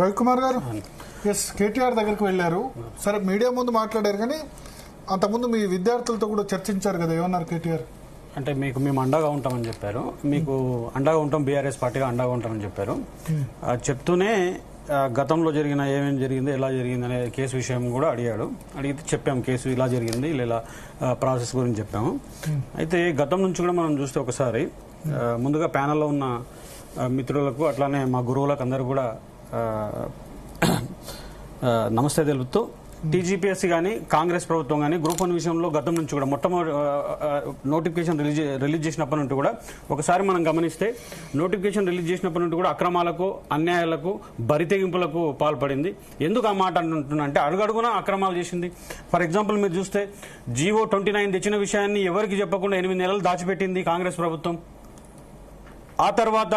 రవికుమార్ గారు ఎస్ కేటీఆర్ దగ్గరికి వెళ్ళారు. సరే మీడియా ముందు మాట్లాడారు కానీ అంతకుముందు మీ విద్యార్థులతో కూడా చర్చించారు కదా, ఏమన్నారు కేటీఆర్? అంటే మేము అండగా ఉంటామని చెప్పారు. మీకు అండగా ఉంటాం, బీఆర్ఎస్ పార్టీగా అండగా ఉంటామని చెప్పారు. చెప్తూనే గతంలో జరిగిన ఏమేమి జరిగింది, ఎలా జరిగింది అనే కేసు విషయం కూడా అడిగితే చెప్పాము. కేసు ఇలా జరిగింది, ఇలా ప్రాసెస్ గురించి చెప్పాము. అయితే గతం నుంచి కూడా మనం చూస్తే ఒకసారి ముందుగా ప్యానెల్లో ఉన్న మిత్రులకు అట్లానే మా గురువులకు అందరూ కూడా నమస్తే తెలుపుతూ టీజీపీఎస్సీ కానీ కాంగ్రెస్ ప్రభుత్వం కానీ గ్రూప్ 1 విషయంలో గతం నుంచి కూడా మొట్టమొదటి నోటిఫికేషన్ రిలీజ్ చేసినప్పటి నుండి కూడా ఒకసారి మనం గమనిస్తే నోటిఫికేషన్ రిలీజ్ చేసినప్పటి నుండి కూడా అక్రమాలకు, అన్యాయాలకు, బరితెగింపులకు పాల్పడింది. ఎందుకు ఆ మాట అంటున్నా అంటే అడుగడుగున అక్రమాలు చేసింది. ఫర్ ఎగ్జాంపుల్ మీరు చూస్తే జీవో 29 తెచ్చిన విషయాన్ని ఎవరికి చెప్పకుండా 8 నెలలు దాచిపెట్టింది కాంగ్రెస్ ప్రభుత్వం. ఆ తర్వాత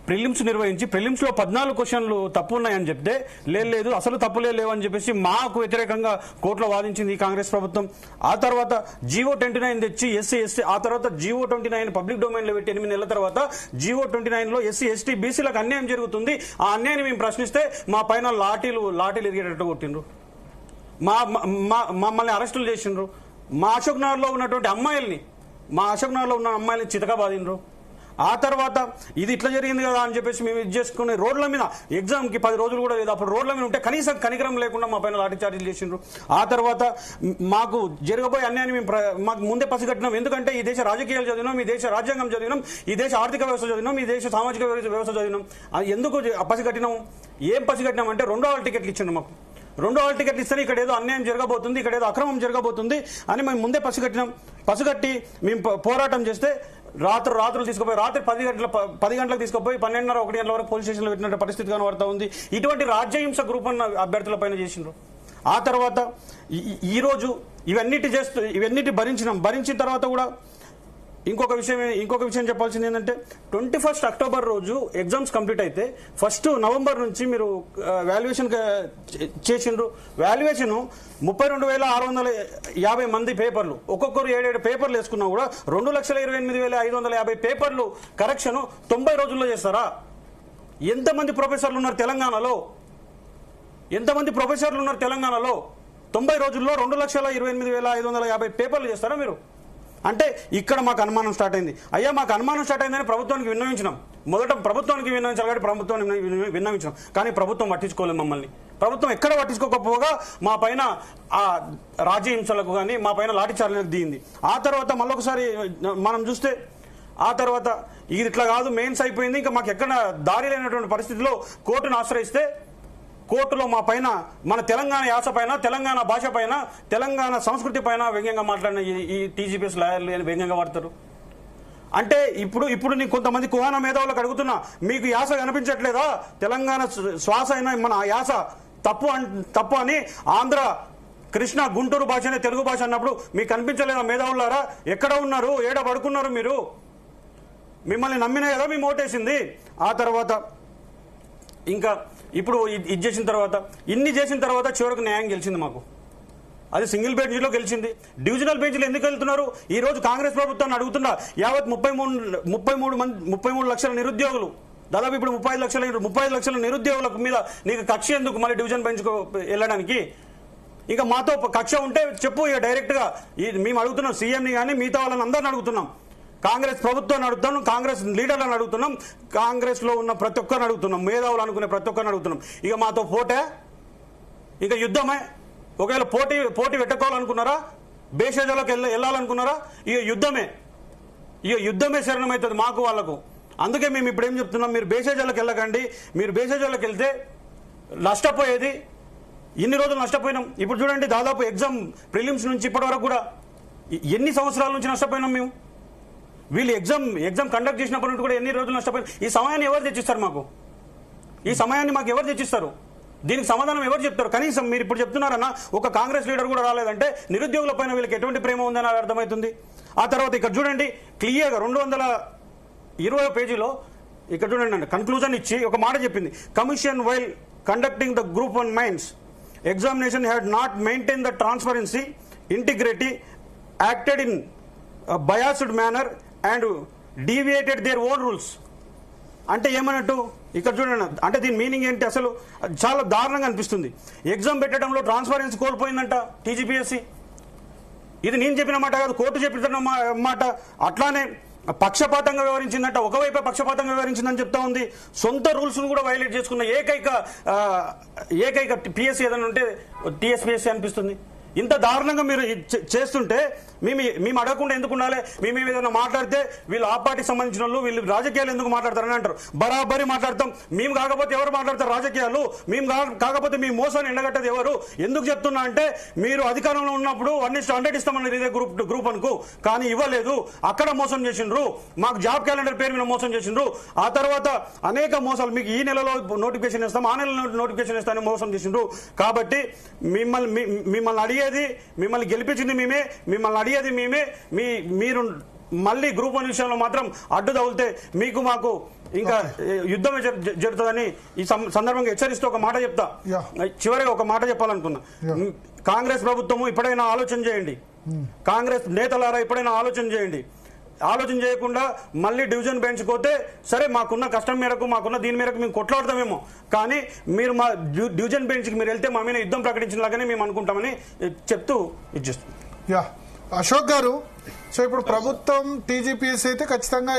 ప్రిలిమ్స్ నిర్వహించి ప్రిలిమ్స్ లో 14 క్వశ్చన్లు తప్పు ఉన్నాయని చెప్తే లేదు అసలు తప్పులే లేవని చెప్పేసి మాకు వ్యతిరేకంగా కోర్టులో వాదించింది కాంగ్రెస్ ప్రభుత్వం. ఆ తర్వాత జీవో 29 తెచ్చి ఎస్సీ ఆ తర్వాత జీవో 29 పబ్లిక్ డొమైన్ లో పెట్టి 8 నెలల తర్వాత జీవో 29 లో ఎస్సీ ఎస్టీ బీసీలకు అన్యాయం జరుగుతుంది, ఆ అన్యాయాన్ని మేము ప్రశ్నిస్తే మా పైన లాఠీలు ఎరిగేటట్టు కొట్టిండ్రు, మమ్మల్ని అరెస్టులు చేసిండ్రు. మా అశోక్ నగర్ లో ఉన్నటువంటి అమ్మాయిల్ని చితక బాధిండ్రు. ఆ తర్వాత ఇది ఇట్లా జరిగింది కదా అని చెప్పేసి మేము ఇది చేసుకుని రోడ్ల మీద ఎగ్జామ్ కి 10 రోజులు కూడా లేదు, అప్పుడు రోడ్ల మీద ఉంటే కనీసం కనికరం లేకుండా మా పైన లాఠీ చార్జీలు చేసిండ్రు. ఆ తర్వాత మాకు జరగబోయే అన్యాయాన్ని మేము మాకు ముందే పసిగట్టినాం. ఎందుకంటే ఈ దేశ రాజకీయాలు చదివినాం, ఈ దేశ రాజ్యాంగం చదివినాం, ఈ దేశ ఆర్థిక వ్యవస్థ చదివినాం, ఈ దేశ సామాజిక వ్యవస్థ చదివినాం. ఎందుకు పసిగట్టినాం? ఏం పసిగట్టినాం అంటే 2వ హాల్ టికెట్లు ఇచ్చిండు మాకు. 2వ హాల్ టికెట్లు ఇస్తే ఇక్కడ ఏదో అన్యాయం జరగబోతుంది, ఇక్కడ ఏదో అక్రమం జరగబోతుంది అని మేము ముందే పసిగట్టి మేము పోరాటం చేస్తే రాత్రులు తీసుకుపోయి రాత్రి 10 గంటలకు తీసుకుపోయి 12:30, 1 గంటల వరకు పోలీస్ స్టేషన్లో పెట్టిన పరిస్థితి కనబడతా ఉంది. ఇటువంటి రాజ్యహింస గ్రూప్ 1 అభ్యర్థుల పైన చేసిండ్రు. ఆ తర్వాత ఈ రోజు ఇవన్నిటి భరించిన తర్వాత కూడా ఇంకొక విషయం చెప్పాల్సింది ఏంటంటే 21 అక్టోబర్ రోజు ఎగ్జామ్స్ కంప్లీట్ అయితే 1 నవంబర్ నుంచి మీరు వాల్యుయేషన్ చేసిండ్రు. వాల్యుయేషన్ 32,650 మంది పేపర్లు, ఒక్కొక్కరు 7 పేపర్లు వేసుకున్నా కూడా 2,28,550 పేపర్లు కరెక్షన్ 90 రోజుల్లో చేస్తారా? ఎంతమంది ప్రొఫెసర్లు ఉన్నారు తెలంగాణలో? 90 రోజుల్లో 2,28,550 పేపర్లు చేస్తారా మీరు? అంటే ఇక్కడ మాకు అనుమానం స్టార్ట్ అయింది. అయ్యా మాకు అనుమానం స్టార్ట్ అయిందని ప్రభుత్వానికి విన్నవించినాం. మొదట ప్రభుత్వానికి విన్నవించాలి కాబట్టి ప్రభుత్వానికి విన్నవించినాం, కానీ ప్రభుత్వం పట్టించుకోలేదు మమ్మల్ని. ప్రభుత్వం ఎక్కడ పట్టించుకోకపోగా మా పైన ఆ రాజ్యహింసలకు కానీ మా పైన లాఠీ చార్జీలకు దిగింది. ఆ తర్వాత మళ్ళొకసారి మనం చూస్తే ఆ తర్వాత ఇది ఇట్లా కాదు, మెయిన్స్ అయిపోయింది, ఇంకా మాకు ఎక్కడ దారి లేనటువంటి పరిస్థితిలో కోర్టును ఆశ్రయిస్తే కోర్టులో మా పైన మన తెలంగాణ యాస పైన, తెలంగాణ భాష పైన, తెలంగాణ సంస్కృతి పైన వ్యంగ్యంగా మాట్లాడిన ఈ టీజీపీఎస్ లాయర్లు వ్యంగ్యంగా వాడతారు. అంటే ఇప్పుడు నేను కొంతమంది కుహాన మేధావులకు అడుగుతున్నా, మీకు యాస కనిపించట్లేదా? తెలంగాణ శ్వాస అయినా మన యాస తప్పు అని ఆంధ్ర, కృష్ణ, గుంటూరు భాషనే తెలుగు భాష అన్నప్పుడు మీకు కనిపించలేదా మేధావులారా? ఎక్కడ ఉన్నారు? ఏడ పడుకున్నారు మీరు? మిమ్మల్ని నమ్మినా కదా మేము ఓటేసింది. ఆ తర్వాత ఇంకా ఇప్పుడు ఇది చేసిన తర్వాత, ఇన్ని చేసిన తర్వాత చివరికి న్యాయం గెలిచింది మాకు. అది సింగిల్ బెంచ్లో గెలిచింది. డివిజనల్ బెంచ్లు ఎందుకు వెళ్తున్నారు? ఈ రోజు కాంగ్రెస్ ప్రభుత్వాన్ని అడుగుతున్నా, యావత్ 33 లక్షల నిరుద్యోగులు, దాదాపు ఇప్పుడు 35 లక్షల నిరుద్యోగుల మీద నీకు కక్ష ఎందుకు మళ్ళీ డివిజన్ బెంచ్కు వెళ్ళడానికి? ఇక మాతో కక్ష ఉంటే చెప్పు ఇక డైరెక్ట్గా. మేము అడుగుతున్నాం సీఎంని కానీ మిగతా వాళ్ళని అందరిని అడుగుతున్నాం, కాంగ్రెస్ ప్రభుత్వాన్ని అడుగుతున్నాం, కాంగ్రెస్ లీడర్లను అడుగుతున్నాం, కాంగ్రెస్ లో ఉన్న ప్రతి ఒక్కరిని అడుగుతున్నాం, మేధావులు అనుకునే ప్రతి ఒక్కరిని అడుగుతున్నాం. ఇక మాతో పోటే, ఇక యుద్ధమే. ఒకవేళ పోటీ పెట్టుకోవాలనుకున్నారా, బేషజాలకు వెళ్ళాలనుకున్నారా, ఇక యుద్ధమే శరణమవుతుంది మాకు వాళ్ళకు. అందుకే మేము ఇప్పుడు ఏం చెప్తున్నాం, మీరు బేషజాలకు వెళ్ళకండి. మీరు బేషజాలకు వెళ్తే నష్టపోయేది ఇన్ని రోజులు నష్టపోయినాం. ఇప్పుడు చూడండి, దాదాపు ఎగ్జామ్ ప్రిలిమ్స్ నుంచి ఇప్పటి వరకు కూడా ఎన్ని సంవత్సరాల నుంచి నష్టపోయినాం మేము. వీళ్ళు ఎగ్జామ్ కండక్ట్ చేసినప్పటి నుండి కూడా ఎన్ని రోజులు నష్టపోయిన. ఈ సమయాన్ని ఎవరు తెచ్చిస్తారు మాకు? ఎవరు తెచ్చిస్తారు? దీనికి సమాధానం ఎవరు చెప్తారు? కనీసం మీరు ఇప్పుడు చెప్తున్నారన్నా ఒక కాంగ్రెస్ లీడర్ కూడా రాలేదంటే నిరుద్యోగుల పైన వీళ్ళకి ఎటువంటి ప్రేమ ఉందని అర్థమవుతుంది. ఆ తర్వాత ఇక్కడ చూడండి, క్లియర్గా 220 పేజీలో ఇక్కడ చూడండి కన్క్లూజన్ ఇచ్చి ఒక మాట చెప్పింది. Commission while conducting the group 1 mains examination had not maintain the transparency, integrity, acted in biased manner and deviated their own rules. అంటే ఏమన్నట్టు ఇక్కడ చూడండి, అంటే దీని మీనింగ్ ఏంటి అసలు చాలా దారుణంగా అనిపిస్తుంది. ఎగ్జామ్ పెట్టడంలో ట్రాన్స్పరెన్సీ కోల్పోయిందంట టీజీపీఎస్సీ. ఇది నేను చెప్పిన మాట కాదు, కోర్టు చెప్పిన మాట. అట్లానే పక్షపాతంగా వ్యవహరించిందంట, ఒకవైపే పక్షపాతంగా వ్యవహరించిందని చెప్తా ఉంది. సొంత రూల్స్ ను కూడా వైలేట్ చేసుకున్న ఏకైక పిఎస్సీ ఏదైనా ఉంటే టీఎస్పీఎస్సీ అనిపిస్తుంది. ఇంత దారుణంగా మీరు చేస్తుంటే మేము అడగకుండా ఎందుకు ఉండాలి? మేము ఏదైనా మాట్లాడితే వీళ్ళు ఆ పార్టీకి సంబంధించిన వాళ్ళు, వీళ్ళు రాజకీయాలు ఎందుకు మాట్లాడతారని అంటారు. బరాబరి మాట్లాడతాం. మేము కాకపోతే ఎవరు మాట్లాడతారు రాజకీయాలు? మేము కాకపోతే మీ మోసాన్ని ఎండగట్టేది ఎవరు? ఎందుకు చెప్తున్నా అంటే, మీరు అధికారంలో ఉన్నప్పుడు 1:100 ఇస్తామన్నారు ఇదే గ్రూప్ అనుకు, కానీ ఇవ్వలేదు. అక్కడ మోసం చేసిండ్రు, మాకు జాబ్ క్యాలెండర్ పేరు మీద మోసం చేసిండ్రు. ఆ తర్వాత అనేక మోసాలు, మీకు ఈ నెలలో నోటిఫికేషన్ ఇస్తాం, ఆ నెలలో నోటిఫికేషన్ ఇస్తామని మోసం చేసిండ్రు. కాబట్టి మిమ్మల్ని గెలిపించింది మేమే, మిమ్మల్ని అడిగేది మేమే. మీరు మళ్ళీ గ్రూప్ 1 విషయంలో మాత్రం అడ్డు తగిలితే మీకు మాకు ఇంకా యుద్ధమే జరుగుతుందని ఈ సందర్భంగా హెచ్చరిస్తూ ఒక మాట చెప్తా. చివరిగా ఒక మాట చెప్పాలనుకున్నా. కాంగ్రెస్ ప్రభుత్వము ఇప్పుడైనా ఆలోచన చేయండి. కాంగ్రెస్ నేతలారా ఇప్పుడైనా ఆలోచన చేయండి. ఆలోచన చేయకుండా మళ్ళీ డివిజన్ బెంచ్ పోతే సరే, మాకున్న కష్టం మేరకు, మాకున్న దీని మేరకు మేము కొట్లాడతామేమో, కానీ మీరు మా డివిజన్ బెంచ్కి మీరు వెళ్తే మా మీద యుద్ధం ప్రకటించినలాగానే మేము అనుకుంటామని చెప్తూ ఇచ్చేస్తాం. అశోక్ గారు, సో ఇప్పుడు ప్రభుత్వం టీజీపీఎస్సీ అయితే ఖచ్చితంగా